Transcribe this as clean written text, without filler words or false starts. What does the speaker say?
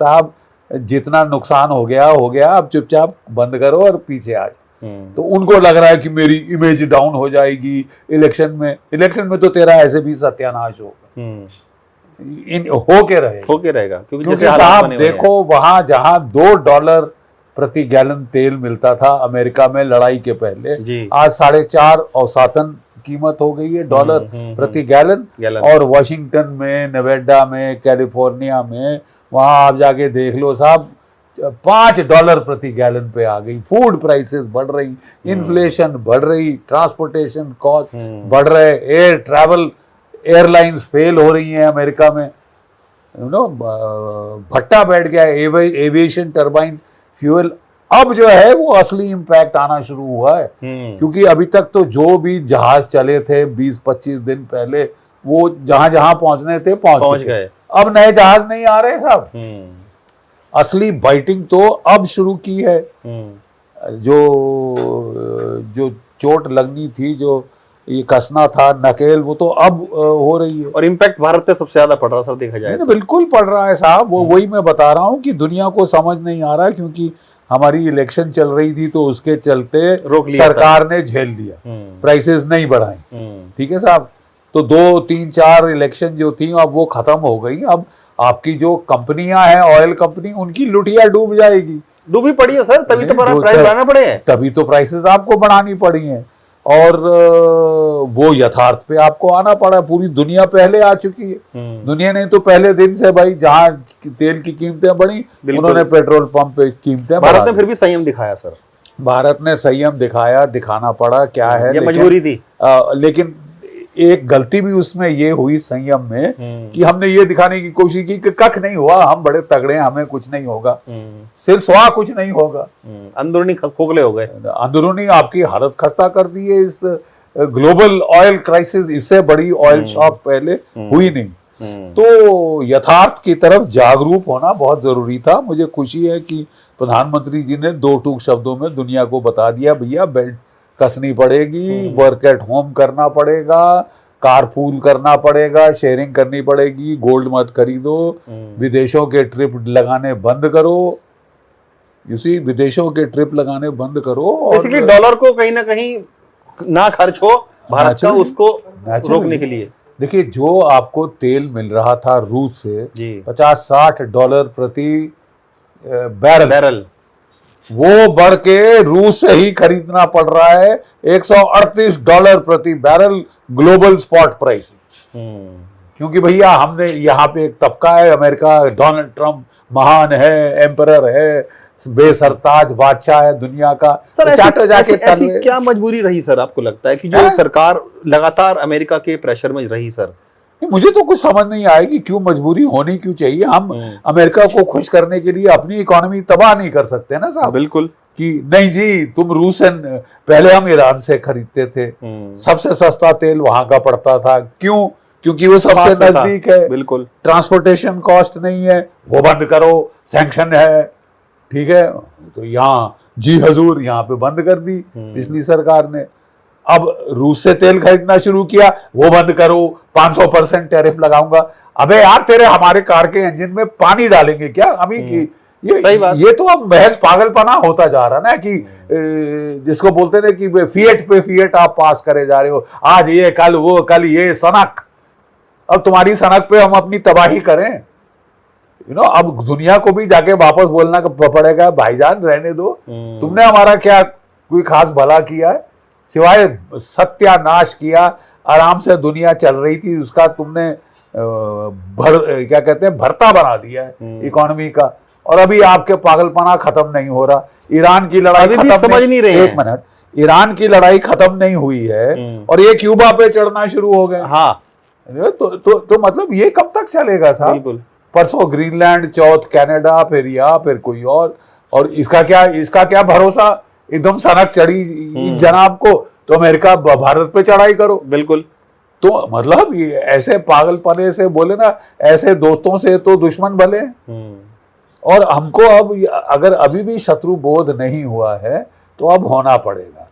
साहब जितना नुकसान हो गया, अब चुपचाप बंद करो और पीछे आ जाओ। तो उनको लग रहा है कि मेरी इमेज डाउन हो जाएगी इलेक्शन में तो तेरा ऐसे भी सत्यानाश होगा, होके रहेगा क्योंकि साहब देखो वहां जहां $2 प्रति गैलन तेल मिलता था अमेरिका में लड़ाई के पहले, आज 4.5 औसतन कीमत हो गई है डॉलर प्रति गैलन। और वॉशिंगटन में, नेवाडा में, कैलिफोर्निया में, वहां आप जाके देख लो साहब $5 प्रति गैलन पे आ गई। फूड प्राइसेस बढ़ रही, इन्फ्लेशन बढ़ रही, ट्रांसपोर्टेशन कॉस्ट बढ़ रहे, एयर ट्रैवल एयरलाइंस फेल हो रही हैं अमेरिका में, भट्टा बैठ गया एविएशन टर्बाइन फ्यूल। अब जो है वो असली इम्पैक्ट आना शुरू हुआ है, क्योंकि अभी तक तो जो भी जहाज चले थे 20-25 दिन पहले, वो जहां जहां पहुंचने थे पहुंच गए। अब नए जहाज नहीं आ रहे साहब। असली बाइटिंग तो अब शुरू की है। जो चोट लगनी थी, जो ये कसना था, नकेल, वो तो अब हो रही है। और इम्पैक्ट भारत पे सबसे ज्यादा पड़ रहा था, देखा जाए बिल्कुल पड़ रहा है साहब। वही मैं बता रहा हूँ कि दुनिया को समझ नहीं आ रहा, क्योंकि हमारी इलेक्शन चल रही थी तो उसके चलते सरकार ने झेल लिया, प्राइसेस नहीं बढ़ाई। ठीक है साहब, तो 2, 3, 4 इलेक्शन जो थी अब वो खत्म हो गई। अब आपकी जो कंपनियां हैं, ऑयल कंपनी, उनकी लुटिया डूब जाएगी। डूबी पड़ी है सर, तभी तो प्राइस बढ़ाना पड़े हैं, तभी तो प्राइसेस आपको बढ़ानी पड़ी हैं। और वो यथार्थ पे आपको आना पड़ा। पूरी दुनिया पहले आ चुकी है। दुनिया ने तो पहले दिन से भाई, जहां तेल की कीमतें बढ़ी, उन्होंने पेट्रोल पंप पे कीमतें, भारत ने फिर भी संयम दिखाया सर। भारत ने संयम दिखाना पड़ा, क्या है, ये मजबूरी थी। लेकिन एक गलती भी उसमें ये हुई संयम में, कि हमने ये दिखाने की कोशिश की कि कख नहीं हुआ, हम बड़े तगड़े हैं, हमें कुछ नहीं होगा, सिर्फ स्वा कुछ नहीं होगा। अंदरूनी खोखले हो गए, अंदरूनी आपकी हालत खस्ता कर दी है। इस ग्लोबल ऑयल क्राइसिस, इससे बड़ी ऑयल शॉक पहले हुई नहीं। तो यथार्थ की तरफ जागरूक होना बहुत जरूरी था। मुझे खुशी है कि प्रधानमंत्री जी ने 2 टूक शब्दों में दुनिया को बता दिया, भैया बेल्ट कसनी पड़ेगी, वर्क एट होम करना पड़ेगा, कारपूल करना पड़ेगा, शेयरिंग करनी पड़ेगी, गोल्ड मत खरीदो, विदेशों के ट्रिप लगाने बंद करो। विदेशों के ट्रिप लगाने बंद करो। और डॉलर को कहीं ना कहीं ना खर्च हो भारत का, उसको रोकने के लिए। देखिए, जो आपको तेल मिल रहा था रूस से $50-60 प्रति बैरल, वो बढ़ के रूस से ही खरीदना पड़ रहा है $138 प्रति बैरल ग्लोबल स्पॉट प्राइस। क्योंकि भैया हमने यहाँ पे एक तबका है, अमेरिका, डोनाल्ड ट्रंप महान है, एम्परर है, बेसरताज बादशाह है दुनिया का। सर, ऐसी क्या मजबूरी रही सर, आपको लगता है कि जो सरकार लगातार अमेरिका के प्रेशर में रही सर? मुझे तो कुछ समझ नहीं आएगी क्यों मजबूरी होनी क्यों चाहिए। हम अमेरिका को खुश करने के लिए अपनी इकोनॉमी तबाह नहीं कर सकते ना साहब। बिल्कुल, कि नहीं जी, तुम रूस से, पहले हम ईरान से खरीदते थे, सबसे सस्ता तेल वहां का पड़ता था। क्यों? क्योंकि वो सबसे नजदीक है। बिल्कुल, ट्रांसपोर्टेशन कॉस्ट नहीं है, वो बंद करो, सैंक्शन है, ठीक है। तो यहाँ जी हजूर, यहाँ पे बंद कर दी पिछली सरकार ने। अब रूस से तेल खरीदना शुरू किया, वो बंद करो, 500% टैरिफ लगाऊंगा। अबे यार, तेरे हमारे कार के इंजन में पानी डालेंगे क्या अभी? ये तो अब महज पागलपना होता जा रहा ना, कि जिसको बोलते थे कि फिएट पे फिएट आप पास करे जा रहे हो, आज ये, कल वो, कल ये सनक। अब तुम्हारी सनक पे हम अपनी तबाही करें, अब दुनिया को भी जाके वापस बोलना पड़ेगा, भाईजान रहने दो, तुमने हमारा क्या कोई खास भला किया है, सिवाय सत्यानाश किया। आराम से दुनिया चल रही थी, उसका तुमने क्या कहते हैं, भरता बना दिया है इकोनॉमी का। और अभी आपके पागलपना खत्म नहीं हो रहा। ईरान की लड़ाई खत्म समझ नहीं रहे। एक मिनट, ईरान की लड़ाई खत्म नहीं हुई है और ये क्यूबा पे चढ़ना शुरू हो गए। हाँ, तो मतलब ये कब तक चलेगा साहब? परसों ग्रीनलैंड, चौथ कनाडा, फिर कोई और इसका क्या भरोसा? एकदम सनक चढ़ी जनाब को, तो अमेरिका भारत पे चढ़ाई करो। बिल्कुल। तो मतलब ये ऐसे पागलपने से बोले ना, ऐसे दोस्तों से तो दुश्मन भले। और हमको अब अगर अभी भी शत्रु बोध नहीं हुआ है तो अब होना पड़ेगा।